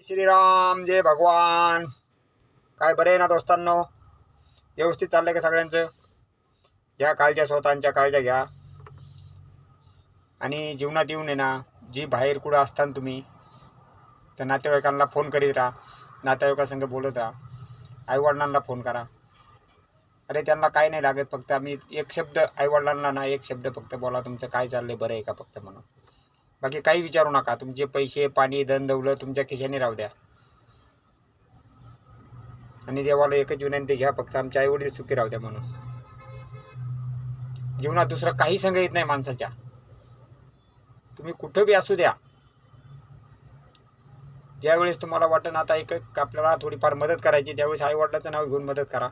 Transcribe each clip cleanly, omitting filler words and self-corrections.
श्रीराम जय भगवान. काय बरे आहे ना दोस्तांनो? व्यवस्थित चाललंय का सगळ्यांचं? घ्या काळज्या, स्वतःच्या काळज्या घ्या. आणि जीवनात येऊन आहे ना, जी बाहेर कुठं असताना तुम्ही तर नातेवाईकांना फोन करीत राहा, नातेवाईकांसंग बोलत राहा. आईवडिलांना फोन करा. अरे त्यांना काय नाही लागत, फक्त आम्ही एक शब्द आईवडिलांना ना, एक शब्द फक्त बोला, तुमचं काय चाललंय, बरं आहे का, फक्त म्हणून. बाकी काही विचारू नका. तुमचे पैसे पाणी धन दौलत तुमच्या खिशाने राहू द्या. आणि देवाला एकच विनंती घ्या, फक्त आमचे आईवडील सुखी राहू द्या म्हणून. जीवनात दुसरं काही सांगा येत नाही माणसाच्या. तुम्ही कुठं बी असू द्या, ज्यावेळेस तुम्हाला वाटतं आता एक आपल्याला थोडीफार मदत करायची, त्यावेळेस आईवडिलाचं नाव घेऊन मदत करा.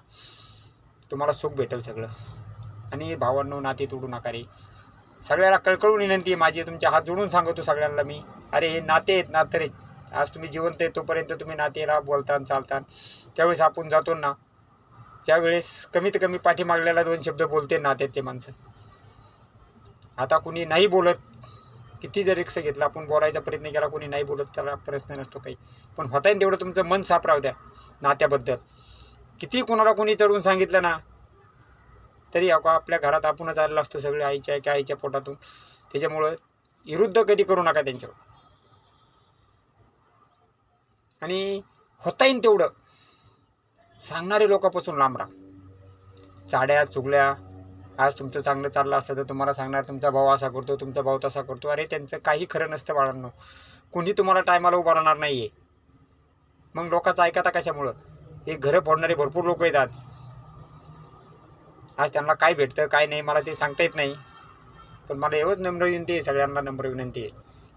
तुम्हाला सुख भेटेल सगळं. आणि भावांनो, नाती तोडू नका रे. सगळ्याला कळकळून विनंती आहे माझी, तुमच्या हात जोडून सांगतो सगळ्यांना मी. अरे हे नाते आहेत ना, तरी आज तुम्ही जिवंत आहे तोपर्यंत तुम्ही नातेला बोलता चालता. त्यावेळेस आपण जातो ना, त्यावेळेस कमीत कमी पाठीमागल्याला 2 शब्द बोलते नात्यात ते माणसं. आता कुणी नाही बोलत, किती जर रिक्स घेतला, आपण बोलायचा प्रयत्न केला, कोणी नाही बोलत, त्याला प्रश्न नसतो काही. पण होता येईल तेवढं तुमचं मन साफ राहू द्या नात्याबद्दल. किती कोणाला कोणी चढून सांगितलं ना, तरी आपल्या घरात आपणच आलेला असतो सगळे, आईच्या पोटातून. त्याच्यामुळं विरुद्ध कधी करू नका त्यांच्यावर. आणि होता येईल तेवढं सांगणारे लोकांपासून लांब राहा. चाड्या चुगल्या. आज तुमचं चांगलं चाललं असतं तर तुम्हाला सांगणार तुमचा भाऊ असा करतो, तुमचा भाऊ तसा करतो. अरे त्यांचं काही खरं नसतं बाळांनो. कुणी तुम्हाला टायमाला उभा राहणार नाही आहे. मग लोकांचं ऐकता कशामुळं? हे घरं फोडणारे भरपूर लोक आहेत आज. आज त्यांना काय भेटतं काय नाही मला ते सांगता येत नाही. पण मला एवढंच नम्र विनंती आहे, सगळ्यांना नम्र विनंती आहे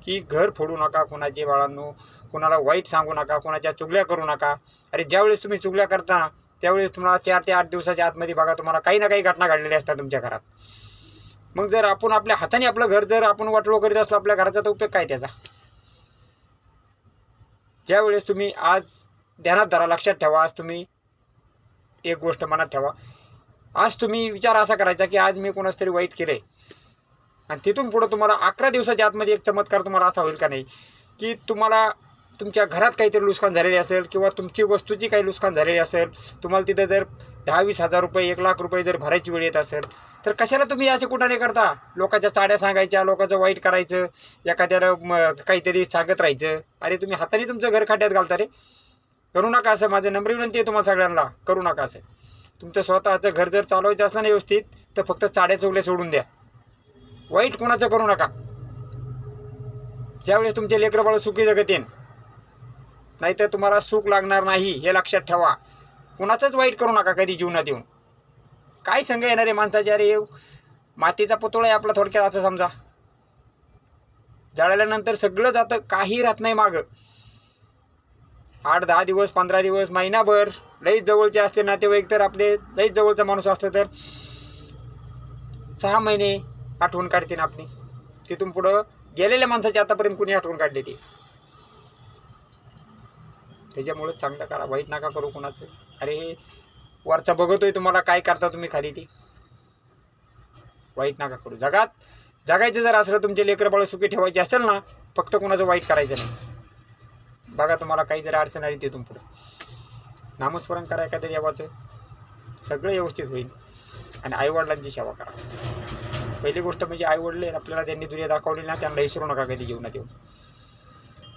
की घर फोडू नका कुणाचे बाळांनो. कुणाला वाईट सांगू नका, कुणाच्या चुगल्या करू नका. अरे ज्यावेळेस तुम्ही चुगल्या करता ना, त्यावेळेस तुम्हाला 4 ते 8 दिवसाच्या आतमध्ये बघा तुम्हाला काही ना काही घटना घडलेल्या असतात तुमच्या घरात. मग जर आपण आपल्या हाताने आपलं घर जर आपण वाटलो करीत असलो आपल्या घराचा, तर उपयोग काय त्याचा? ज्यावेळेस तुम्ही आज ध्यानात धरा, लक्षात ठेवा. आज तुम्ही एक गोष्ट मनात ठेवा. आज तुम्ही विचार असा करायचा की आज मी कोणाच तरी वाईट केलंय, आणि तिथून पुढं तुम्हाला 11 दिवसाच्या आतमध्ये एक चमत्कार तुम्हाला असा होईल का नाही की तुम्हाला तुमच्या घरात काहीतरी नुकसान झालेले असेल, किंवा तुमची वस्तूची काही नुकसान झालेली असेल. तुम्हाला तिथं जर 10-20 हजार रुपये 1 लाख रुपये जर भरायची वेळ येत असेल, तर कशाला तुम्ही असे कुठाने करता? लोकांच्या चाड्या सांगायच्या, लोकांचं वाईट करायचं, एखाद्याला काहीतरी सांगत राहायचं. अरे तुम्ही हाताने तुमचं घर खड्ड्यात घालता रे. करू नका असं. माझं नम्र विनंती आहे तुम्हाला सगळ्यांना, करू नका असं. तुमचं स्वतःचं घर जर चालवायचं असलं ना व्यवस्थित, तर फक्त चाड्या चुगल्या सोडून द्या. वाईट कोणाचं करू नका. ज्यावेळेस तुमचे लेकरं बाळ सुखी जगत येईन, नाहीतर तुम्हाला सुख लागणार नाही, हे लक्षात ठेवा. कुणाचंच वाईट करू नका कधी जीवनात येऊन. काय संग येणारे माणसाचे? अरे मातीचा पुतळा आहे आपला, थोडक्यात असं समजा. जळाल्यानंतर सगळं जातं, काही राहत नाही मागं. 8-10 दिवस 15 दिवस महिनाभर लईच जवळचे असले नातेवाईक, तर आपले लईच जवळचा माणूस असलं तर 6 महिने आठवण काढते ना आपली. तिथून पुढं गेलेल्या माणसाची आतापर्यंत कुणी आठवण काढली ती. त्याच्यामुळे चांगलं करा, वाईट नका करू कोणाचं. अरे हे वरचा बघतोय तुम्हाला, काय करता तुम्ही खाली ती. वाईट नका करू. जगायचं जर असलं, तुमचे लेकरं बाळ सुखी ठेवायचे असेल ना, फक्त कोणाचं वाईट करायचं नाही. बघा तुम्हाला काही जरी अडचण आली तिथून पुढं नामस्मरण करा एखाद्या देवाचं, सगळं व्यवस्थित होईल. आणि आईवडिलांची सेवा करा. पहिली गोष्ट म्हणजे आईवडील आपल्याला त्यांनी दुनिया दाखवली ना, त्यांना विसरू नका कधी जीवनात येऊन.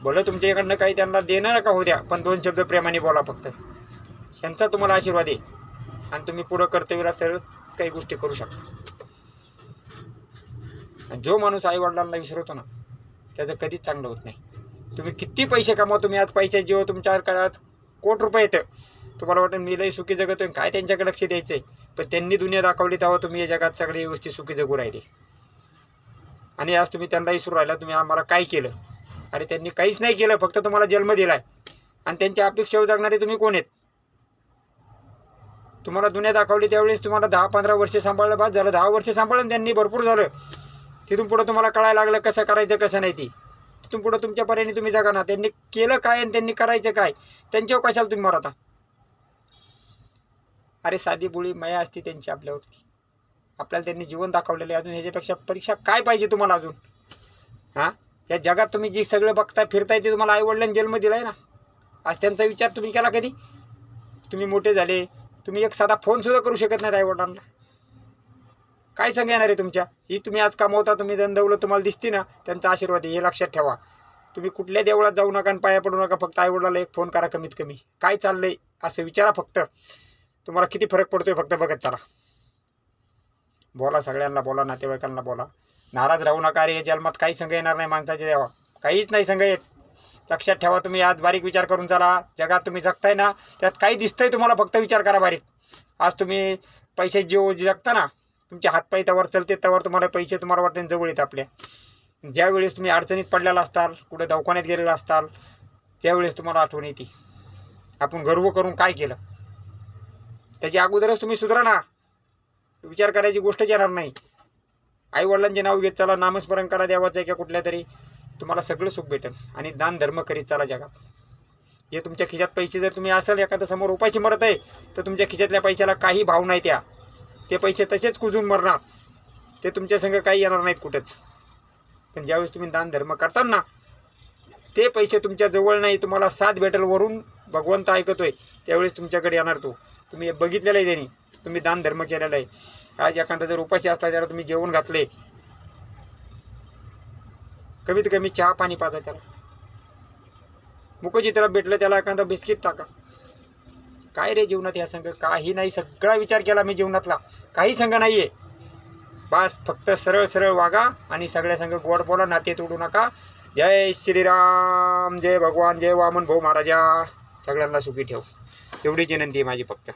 बोला तुमच्या इकडनं काही त्यांना देणं नका होऊ द्या, पण 2 शब्द प्रेमाने बोला फक्त. यांचा तुम्हाला आशीर्वाद आहे, आणि तुम्ही पुढं कर्तव्याला सर्व काही गोष्टी करू शकता. आणि जो माणूस आईवडिलांना विसरवतो ना, त्याचं कधीच चांगलं होत नाही. तुम्ही किती पैसे कमावा, तुम्ही आज पैशाचे जेव्हा तुमच्याकडे आज कोट रुपये येतं, तुम्हाला वाटतं मी लई सुखी जगतोय, काय त्यांच्याकडे लक्ष द्यायचं आहे. पण त्यांनी दुनिया दाखवली तेव्हा तुम्ही या जगात सगळे व्यवस्थित सुखी जगू राहिले. आणि आज तुम्ही त्यांना विसरू राहिला, तुम्ही आम्हाला काय केलं? अरे त्यांनी काहीच नाही केलं, फक्त तुम्हाला जन्म दिलाय. आणि त्यांच्या अपेक्षेवर जगणारे तुम्ही कोण आहेत? तुम्हाला दुनिया दाखवली त्यावेळेस तुम्हाला 10-15 वर्ष सांभाळलं, बाद झालं. 10 वर्ष सांभाळून त्यांनी भरपूर झालं. तिथून पुढं तुम्हाला कळायला लागलं कसं करायचं कसं नाही ती. तिथून पुढं तुमच्या पर्यायाने तुम्ही जगा ना. त्यांनी केलं काय आणि त्यांनी करायचं काय, त्यांच्यावर कशाला तुम्ही मरता? अरे साधी बुळी माया असती त्यांची आपल्यावरती. आपल्याला त्यांनी जीवन दाखवलेलं आहे. अजून ह्याच्यापेक्षा परीक्षा काय पाहिजे तुम्हाला अजून? हां, या जगात तुम्ही जी सगळं बघताय फिरताय, ते तुम्हाला आईवडिलांनी जन्म दिलाय ना. आज त्यांचा विचार तुम्ही केला कधी? तुम्ही मोठे झाले, तुम्ही एक साधा फोनसुद्धा करू शकत नाही आईवडिलांना. काय संग येणार आहे तुमच्या? ही तुम्ही आज कमवता, तुम्ही दंडवलं तुम्हाला दिसते ना, त्यांचा आशीर्वाद आहे, हे लक्षात ठेवा. तुम्ही कुठल्या देवळात जाऊ नका आणि पाया पडू नका, फक्त आईवडिलाला एक फोन करा कमीत कमी. काय चाललंय असं विचारा फक्त. तुम्हाला किती फरक पडतोय फक्त बघत चला. बोला, सगळ्यांना बोला, नातेवाईकांना बोला. नाराज राहू नका. अरे जन्मात काही संघ येणार नाही माणसाच्या देवा, काहीच नाही संघ येत. लक्षात ठेवा. तुम्ही आज बारीक विचार करून चला. जगात तुम्ही जगताय ना, त्यात काही दिसतंय तुम्हाला, फक्त विचार करा बारीक. आज तुम्ही पैसे जीव जगता ना, तुमचे हातपाय त्यावर चलते, त्यावर तुम्हाला पैसे तुम्हाला वाटते जवळ येत आपल्या. ज्यावेळेस तुम्ही अडचणीत पडलेला असताल, कुठे दवाखान्यात गेलेला असताल, त्यावेळेस तुम्हाला आठवण येते आपण गर्व करून काय केलं. त्याच्या अगोदरच तुम्ही सुधारा ना. विचार करायची गोष्टच येणार नाही. आईवडिलांचे नाव घेत चला, नामस्मरण करा देवाचं किंवा कुठल्या तरी, तुम्हाला सगळं सुख भेटेल. आणि दान धर्म करीत चला जगात. हे तुमच्या खिशात पैसे जर तुम्ही असाल, एखादं समोर उपाशी मरत आहे, तर तुमच्या खिशातल्या पैशाला काही भाव नाही. ते पैसे तसेच कुजून मरणार. ते तुमच्या संग काही येणार नाहीत कुठंच. पण ज्यावेळेस तुम्ही दान धर्म करता ना, ते पैसे तुमच्या जवळ नाही, तुम्हाला साथ भेटेल वरून, भगवंत ऐकतोय, त्यावेळेस तुमच्याकडे येणार तो. तुम्ही बघितलेलं आहे त्यांनी, तुम्ही दान धर्म केलेला आहे. आज एखादा जर उपाशी असला, त्याला तुम्ही जेवण घातले, कमीत कमी चहा पाणी पाजा त्याला. मुकचित्र भेटलं त्याला एखादा बिस्किट टाका. काय रे जीवनात या संघ काही नाही. सगळा विचार केला मी जीवनातला, काही संघ नाही आहे. बस फक्त सरळ सरळ वागा आणि सगळ्या संघ गोड बोला, नाते तोडू नका. जय श्रीराम, जय भगवान, जय वामन भाऊ महाराजा. सगळ्यांना सुखी ठेव, एवढीच विनंती आहे माझी फक्त.